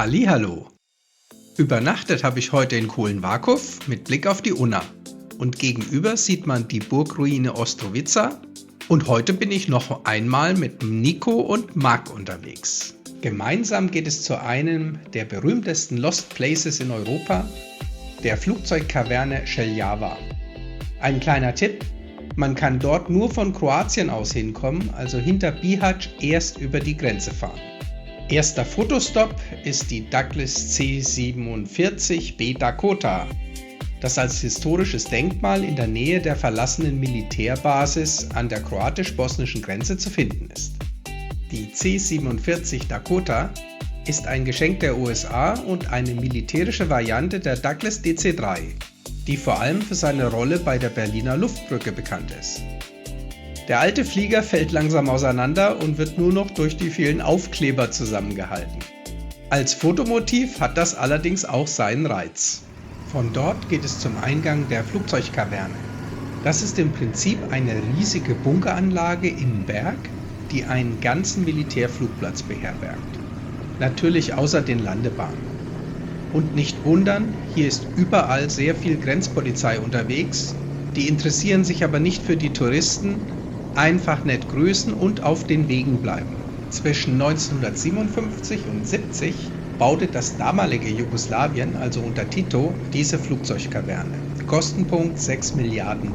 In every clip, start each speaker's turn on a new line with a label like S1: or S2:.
S1: Hallihallo! Übernachtet habe ich heute in Kohlenwakov mit Blick auf die Unna. Und gegenüber sieht man die Burgruine Ostrowica. Und heute bin ich noch einmal mit Nico und Marc unterwegs. Gemeinsam geht es zu einem der berühmtesten Lost Places in Europa, der Flugzeugkaverne Šeljava. Ein kleiner Tipp: Man kann dort nur von Kroatien aus hinkommen, also hinter Bihać erst über die Grenze fahren. Erster Fotostopp ist die Douglas C-47B Dakota, das als historisches Denkmal in der Nähe der verlassenen Militärbasis an der kroatisch-bosnischen Grenze zu finden ist. Die C-47 Dakota ist ein Geschenk der USA und eine militärische Variante der Douglas DC-3, die vor allem für seine Rolle bei der Berliner Luftbrücke bekannt ist. Der alte Flieger fällt langsam auseinander und wird nur noch durch die vielen Aufkleber zusammengehalten. Als Fotomotiv hat das allerdings auch seinen Reiz. Von dort geht es zum Eingang der Flugzeugkaverne. Das ist im Prinzip eine riesige Bunkeranlage im Berg, die einen ganzen Militärflugplatz beherbergt. Natürlich außer den Landebahnen. Und nicht wundern, hier ist überall sehr viel Grenzpolizei unterwegs. Die interessieren sich aber nicht für die Touristen, einfach nett grüßen und auf den Wegen bleiben. Zwischen 1957 und 70 baute das damalige Jugoslawien, also unter Tito, diese Flugzeugkaverne. Kostenpunkt $6 Milliarden.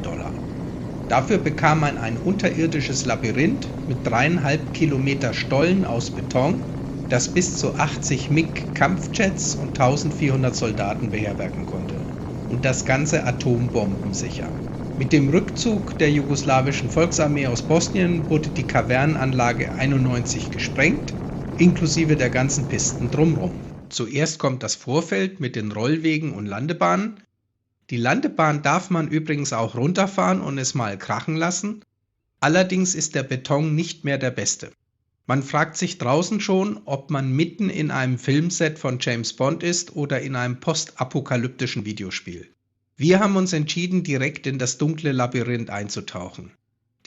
S1: Dafür bekam man ein unterirdisches Labyrinth mit 3,5 Kilometer Stollen aus Beton, das bis zu 80 MiG-Kampfjets und 1400 Soldaten beherbergen konnte. Und das Ganze atombombensicher. Mit dem Rückzug der jugoslawischen Volksarmee aus Bosnien wurde die Kavernenanlage 91 gesprengt, inklusive der ganzen Pisten drumherum. Zuerst kommt das Vorfeld mit den Rollwegen und Landebahnen. Die Landebahn darf man übrigens auch runterfahren und es mal krachen lassen. Allerdings ist der Beton nicht mehr der beste. Man fragt sich draußen schon, ob man mitten in einem Filmset von James Bond ist oder in einem postapokalyptischen Videospiel. Wir haben uns entschieden, direkt in das dunkle Labyrinth einzutauchen.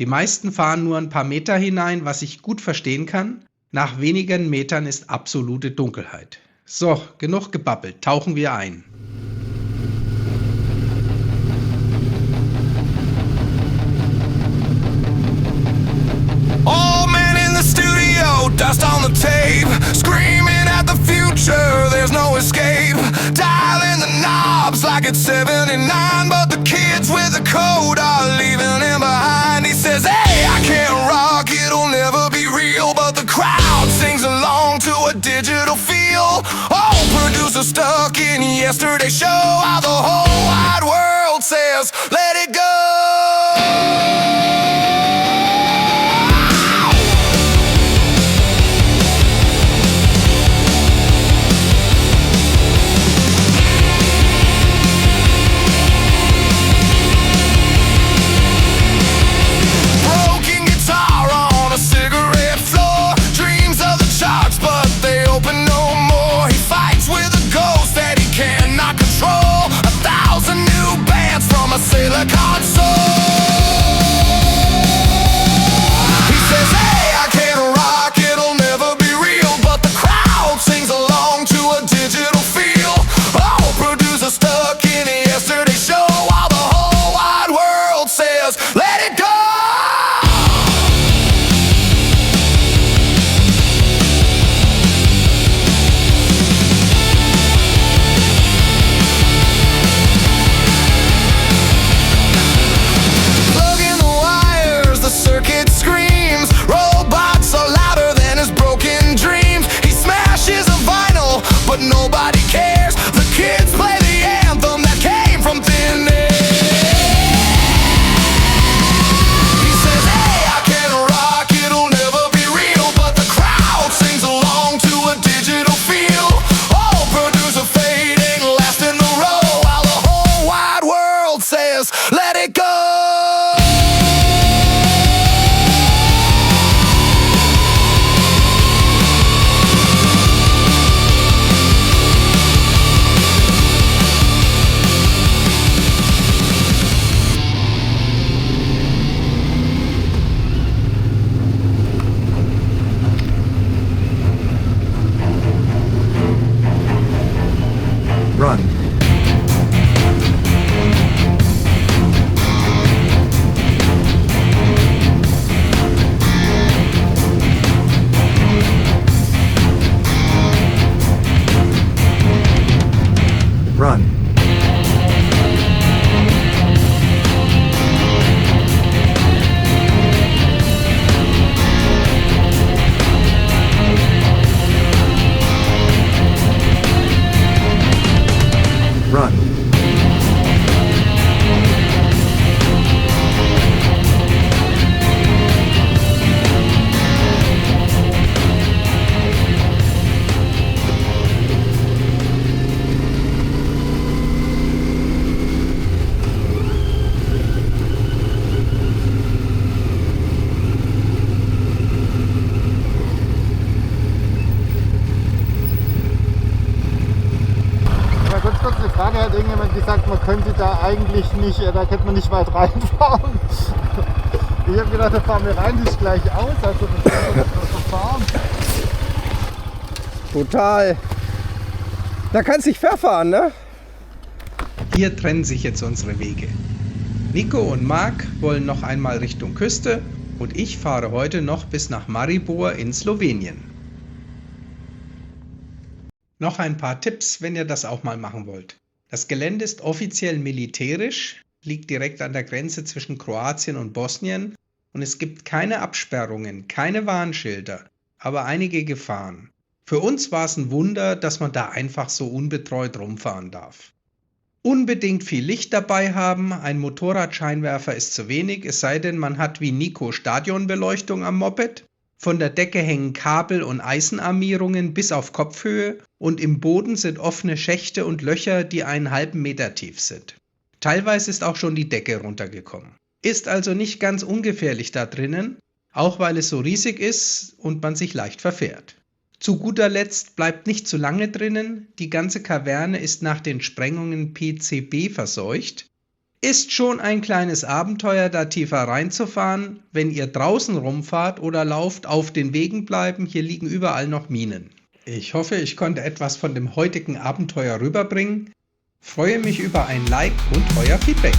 S1: Die meisten fahren nur ein paar Meter hinein, was ich gut verstehen kann. Nach wenigen Metern ist absolute Dunkelheit. So, genug gebabbelt, tauchen wir ein.
S2: Old man in the studio, dust on the tape, screaming at the future, there's no escape, dialing the knobs like it's 79, but the kids with the code are leaving him behind. He says, hey, I can't rock, it'll never be real, but the crowd sings along to a digital feel. Oh, producer stuck in yesterday's show, how the whole wide world says, let it go. Sailor console. He says, hey, I can't rock, it'll never be real, but the crowd sings along to a digital feel. Oh, producer stuck in yesterday's show, while the whole wide world says, let it go. But nobody cares. The kids play the anthem that came from thin air. He says, hey, I can't rock, it'll never be real, but the crowd sings along to a digital feel. Oh, producer fading, last in the row, while the whole wide world says, let it go.
S3: gesagt, man könnte da eigentlich nicht, da könnte man nicht weit reinfahren. Ich habe gedacht, da fahren wir rein, das ist gleich aus, also das können wir so fahren.
S4: Total. Da kannst du dich verfahren, ne?
S1: Hier trennen sich jetzt unsere Wege. Nico und Marc wollen noch einmal Richtung Küste und ich fahre heute noch bis nach Maribor in Slowenien. Noch ein paar Tipps, wenn ihr das auch mal machen wollt. Das Gelände ist offiziell militärisch, liegt direkt an der Grenze zwischen Kroatien und Bosnien und es gibt keine Absperrungen, keine Warnschilder, aber einige Gefahren. Für uns war es ein Wunder, dass man da einfach so unbetreut rumfahren darf. Unbedingt viel Licht dabei haben, ein Motorradscheinwerfer ist zu wenig, es sei denn, man hat wie Nico Stadionbeleuchtung am Moped. Von der Decke hängen Kabel und Eisenarmierungen bis auf Kopfhöhe und im Boden sind offene Schächte und Löcher, die einen halben Meter tief sind. Teilweise ist auch schon die Decke runtergekommen. Ist also nicht ganz ungefährlich da drinnen, auch weil es so riesig ist und man sich leicht verfährt. Zu guter Letzt bleibt nicht zu lange drinnen, die ganze Kaverne ist nach den Sprengungen PCB verseucht. Ist schon ein kleines Abenteuer, da tiefer reinzufahren. Wenn ihr draußen rumfahrt oder lauft, auf den Wegen bleiben, hier liegen überall noch Minen. Ich hoffe, ich konnte etwas von dem heutigen Abenteuer rüberbringen. Freue mich über ein Like und euer Feedback.